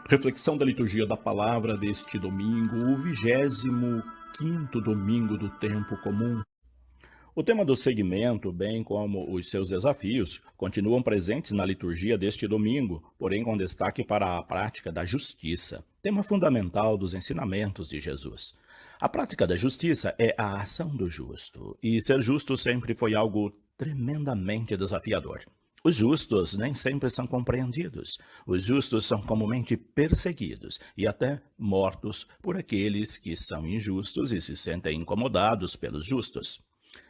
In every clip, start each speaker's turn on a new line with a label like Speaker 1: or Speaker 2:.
Speaker 1: Reflexão da liturgia da palavra deste domingo, o 25º domingo do tempo comum. O tema do segmento, bem como os seus desafios, continuam presentes na liturgia deste domingo, porém com destaque para a prática da justiça, tema fundamental dos ensinamentos de Jesus. A prática da justiça é a ação do justo, e ser justo sempre foi algo tremendamente desafiador. Os justos nem sempre são compreendidos. Os justos são comumente perseguidos e até mortos por aqueles que são injustos e se sentem incomodados pelos justos.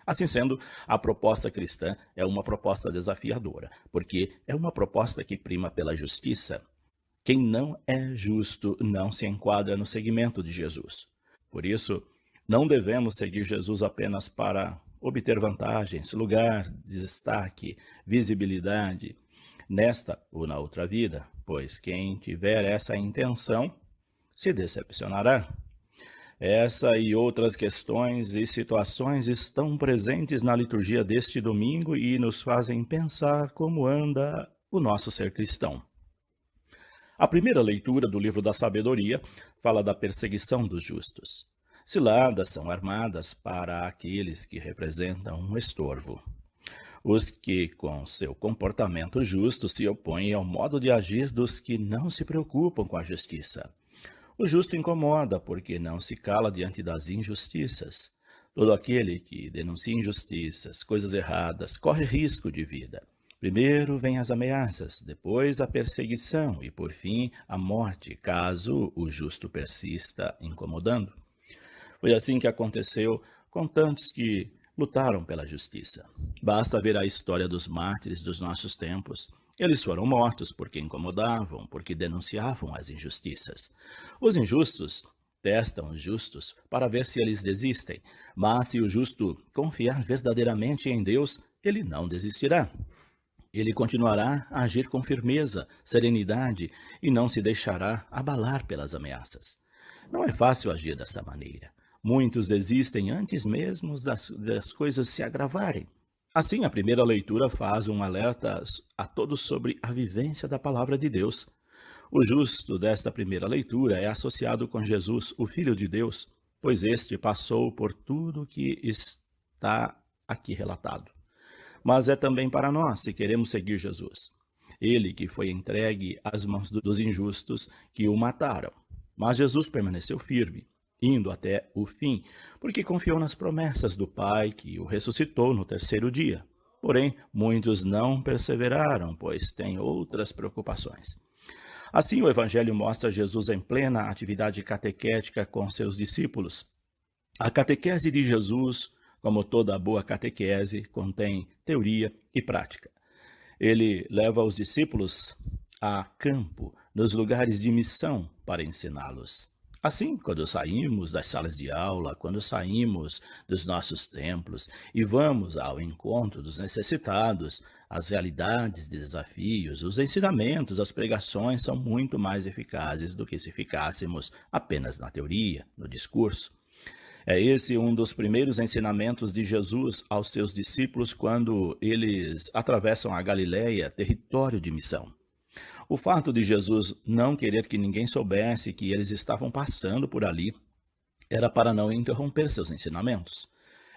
Speaker 1: Assim sendo, a proposta cristã é uma proposta desafiadora, porque é uma proposta que prima pela justiça. Quem não é justo não se enquadra no segmento de Jesus. Por isso, não devemos seguir Jesus apenas para obter vantagens, lugar, destaque, visibilidade, nesta ou na outra vida, pois quem tiver essa intenção se decepcionará. Essa e outras questões e situações estão presentes na liturgia deste domingo e nos fazem pensar como anda o nosso ser cristão. A primeira leitura do livro da Sabedoria fala da perseguição dos justos. Ciladas são armadas para aqueles que representam um estorvo. Os que, com seu comportamento justo, se opõem ao modo de agir dos que não se preocupam com a justiça. O justo incomoda porque não se cala diante das injustiças. Todo aquele que denuncia injustiças, coisas erradas, corre risco de vida. Primeiro vêm as ameaças, depois a perseguição e, por fim, a morte, caso o justo persista incomodando. Foi assim que aconteceu com tantos que lutaram pela justiça. Basta ver a história dos mártires dos nossos tempos. Eles foram mortos porque incomodavam, porque denunciavam as injustiças. Os injustos testam os justos para ver se eles desistem, mas se o justo confiar verdadeiramente em Deus, ele não desistirá. Ele continuará a agir com firmeza, serenidade e não se deixará abalar pelas ameaças. Não é fácil agir dessa maneira. Muitos desistem antes mesmo das coisas se agravarem. Assim, a primeira leitura faz um alerta a todos sobre a vivência da palavra de Deus. O justo desta primeira leitura é associado com Jesus, o Filho de Deus, pois este passou por tudo o que está aqui relatado. Mas é também para nós, se queremos seguir Jesus. Ele que foi entregue às mãos dos injustos que o mataram. Mas Jesus permaneceu firme, indo até o fim, porque confiou nas promessas do Pai que o ressuscitou no terceiro dia. Porém, muitos não perseveraram, pois têm outras preocupações. Assim, o Evangelho mostra Jesus em plena atividade catequética com seus discípulos. A catequese de Jesus, como toda boa catequese, contém teoria e prática. Ele leva os discípulos a campo, nos lugares de missão, para ensiná-los. Assim, quando saímos das salas de aula, quando saímos dos nossos templos e vamos ao encontro dos necessitados, as realidades de desafios, os ensinamentos, as pregações são muito mais eficazes do que se ficássemos apenas na teoria, no discurso. É esse um dos primeiros ensinamentos de Jesus aos seus discípulos quando eles atravessam a Galileia, território de missão. O fato de Jesus não querer que ninguém soubesse que eles estavam passando por ali era para não interromper seus ensinamentos.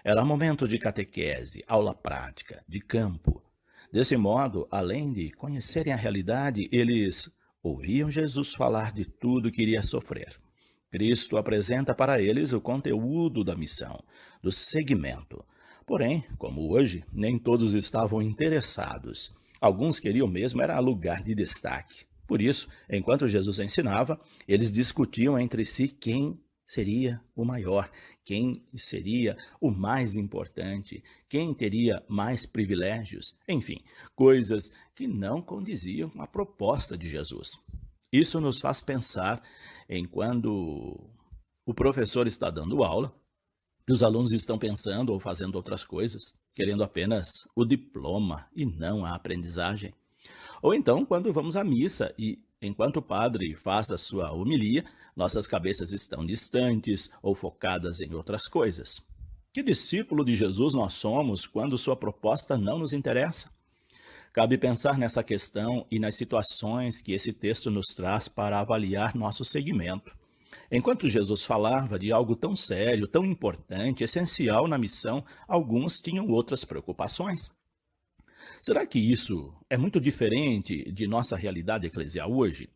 Speaker 1: Era momento de catequese, aula prática, de campo. Desse modo, além de conhecerem a realidade, eles ouviam Jesus falar de tudo que iria sofrer. Cristo apresenta para eles o conteúdo da missão, do segmento. Porém, como hoje, nem todos estavam interessados. Alguns queriam mesmo era lugar de destaque. Por isso, enquanto Jesus ensinava, eles discutiam entre si quem seria o maior, quem seria o mais importante, quem teria mais privilégios, enfim, coisas que não condiziam com a proposta de Jesus. Isso nos faz pensar em quando o professor está dando aula, e os alunos estão pensando ou fazendo outras coisas, querendo apenas o diploma e não a aprendizagem. Ou então, quando vamos à missa e, enquanto o padre faz a sua homilia, nossas cabeças estão distantes ou focadas em outras coisas. Que discípulo de Jesus nós somos quando sua proposta não nos interessa? Cabe pensar nessa questão e nas situações que esse texto nos traz para avaliar nosso seguimento. Enquanto Jesus falava de algo tão sério, tão importante, essencial na missão, alguns tinham outras preocupações. Será que isso é muito diferente de nossa realidade eclesial hoje?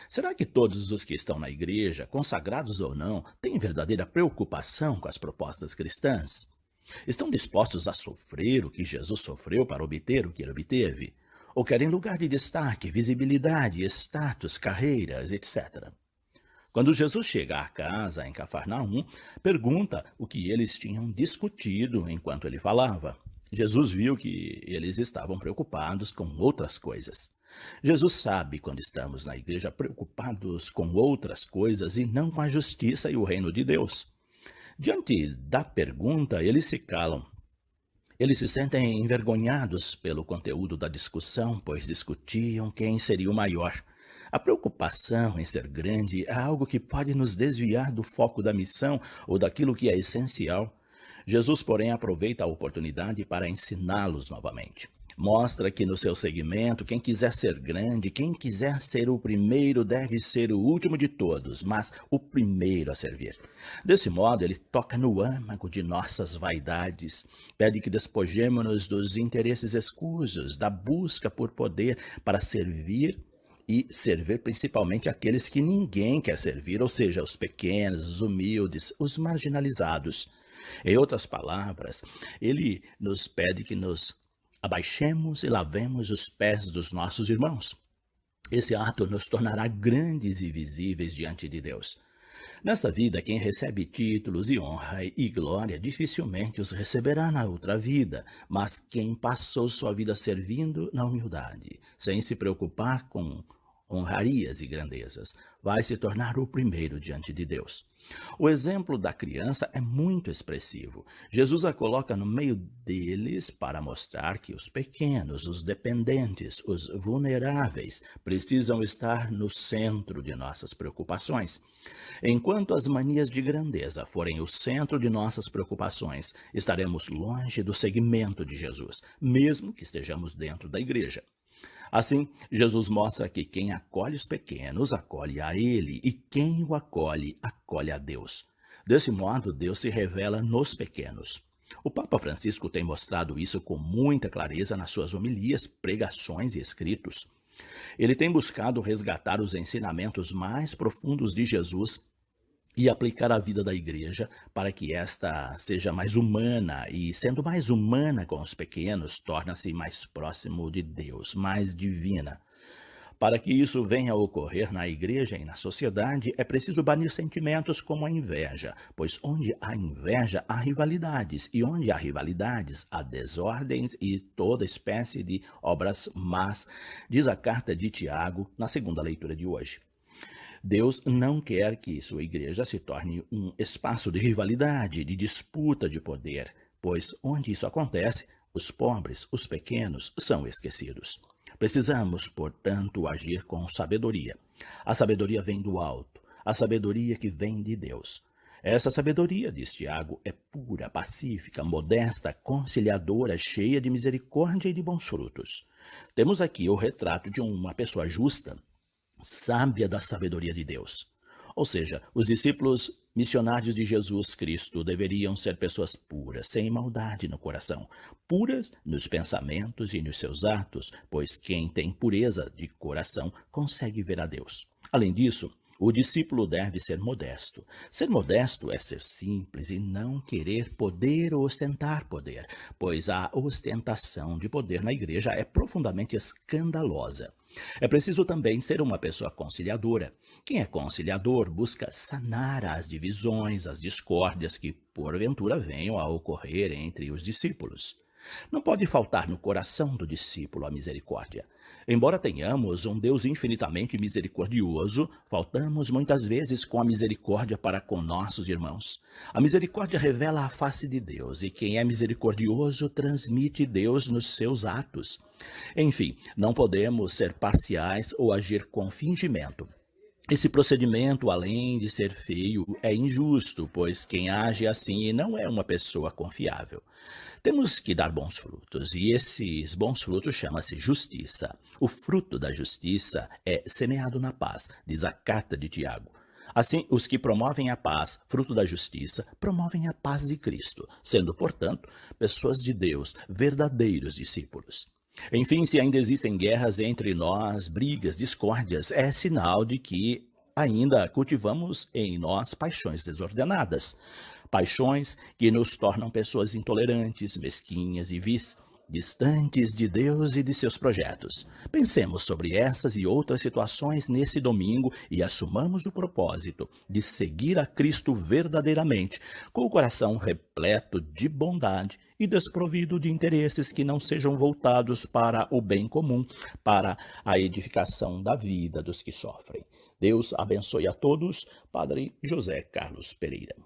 Speaker 1: Será que todos os que estão na igreja, consagrados ou não, têm verdadeira preocupação com as propostas cristãs? Estão dispostos a sofrer o que Jesus sofreu para obter o que ele obteve? Ou querem lugar de destaque, visibilidade, status, carreiras, etc.? Quando Jesus chega à casa em Cafarnaum, pergunta o que eles tinham discutido enquanto ele falava. Jesus viu que eles estavam preocupados com outras coisas. Jesus sabe quando estamos na igreja preocupados com outras coisas e não com a justiça e o reino de Deus. Diante da pergunta, eles se calam. Eles se sentem envergonhados pelo conteúdo da discussão, pois discutiam quem seria o maior. A preocupação em ser grande é algo que pode nos desviar do foco da missão ou daquilo que é essencial. Jesus, porém, aproveita a oportunidade para ensiná-los novamente. Mostra que no seu segmento, quem quiser ser grande, quem quiser ser o primeiro, deve ser o último de todos, mas o primeiro a servir. Desse modo, ele toca no âmago de nossas vaidades, pede que despojemo-nos dos interesses escusos, da busca por poder para servir e servir principalmente aqueles que ninguém quer servir, ou seja, os pequenos, os humildes, os marginalizados. Em outras palavras, ele nos pede que nos abaixemos e lavemos os pés dos nossos irmãos. Esse ato nos tornará grandes e visíveis diante de Deus. Nessa vida, quem recebe títulos e honra e glória dificilmente os receberá na outra vida, mas quem passou sua vida servindo na humildade, sem se preocupar com honrarias e grandezas, vai se tornar o primeiro diante de Deus. O exemplo da criança é muito expressivo. Jesus a coloca no meio deles para mostrar que os pequenos, os dependentes, os vulneráveis precisam estar no centro de nossas preocupações. Enquanto as manias de grandeza forem o centro de nossas preocupações, estaremos longe do seguimento de Jesus, mesmo que estejamos dentro da igreja. Assim, Jesus mostra que quem acolhe os pequenos, acolhe a Ele, e quem o acolhe, acolhe a Deus. Desse modo, Deus se revela nos pequenos. O Papa Francisco tem mostrado isso com muita clareza nas suas homilias, pregações e escritos. Ele tem buscado resgatar os ensinamentos mais profundos de Jesus e aplicar a vida da igreja para que esta seja mais humana e, sendo mais humana com os pequenos, torna-se mais próximo de Deus, mais divina. Para que isso venha a ocorrer na igreja e na sociedade, é preciso banir sentimentos como a inveja, pois onde há inveja, há rivalidades, e onde há rivalidades, há desordens e toda espécie de obras más, diz a carta de Tiago na segunda leitura de hoje. Deus não quer que sua igreja se torne um espaço de rivalidade, de disputa de poder, pois onde isso acontece, os pobres, os pequenos, são esquecidos. Precisamos, portanto, agir com sabedoria. A sabedoria vem do alto, a sabedoria que vem de Deus. Essa sabedoria, diz Tiago, é pura, pacífica, modesta, conciliadora, cheia de misericórdia e de bons frutos. Temos aqui o retrato de uma pessoa justa, sábia da sabedoria de Deus. Ou seja, os discípulos missionários de Jesus Cristo deveriam ser pessoas puras, sem maldade no coração, puras nos pensamentos e nos seus atos, pois quem tem pureza de coração consegue ver a Deus. Além disso, o discípulo deve ser modesto. Ser modesto é ser simples e não querer poder ou ostentar poder, pois a ostentação de poder na igreja é profundamente escandalosa. É preciso também ser uma pessoa conciliadora. Quem é conciliador busca sanar as divisões, as discórdias que, porventura, venham a ocorrer entre os discípulos. Não pode faltar no coração do discípulo a misericórdia. Embora tenhamos um Deus infinitamente misericordioso, faltamos muitas vezes com a misericórdia para com nossos irmãos. A misericórdia revela a face de Deus, e quem é misericordioso transmite Deus nos seus atos. Enfim, não podemos ser parciais ou agir com fingimento. Esse procedimento, além de ser feio, é injusto, pois quem age assim não é uma pessoa confiável. Temos que dar bons frutos, e esses bons frutos chama-se justiça. O fruto da justiça é semeado na paz, diz a carta de Tiago. Assim, os que promovem a paz, fruto da justiça, promovem a paz de Cristo, sendo, portanto, pessoas de Deus, verdadeiros discípulos. Enfim, se ainda existem guerras entre nós, brigas, discórdias, é sinal de que ainda cultivamos em nós paixões desordenadas. Paixões que nos tornam pessoas intolerantes, mesquinhas e vis, distantes de Deus e de seus projetos. Pensemos sobre essas e outras situações nesse domingo e assumamos o propósito de seguir a Cristo verdadeiramente, com o coração repleto de bondade e desprovido de interesses que não sejam voltados para o bem comum, para a edificação da vida dos que sofrem. Deus abençoe a todos. Padre José Carlos Pereira.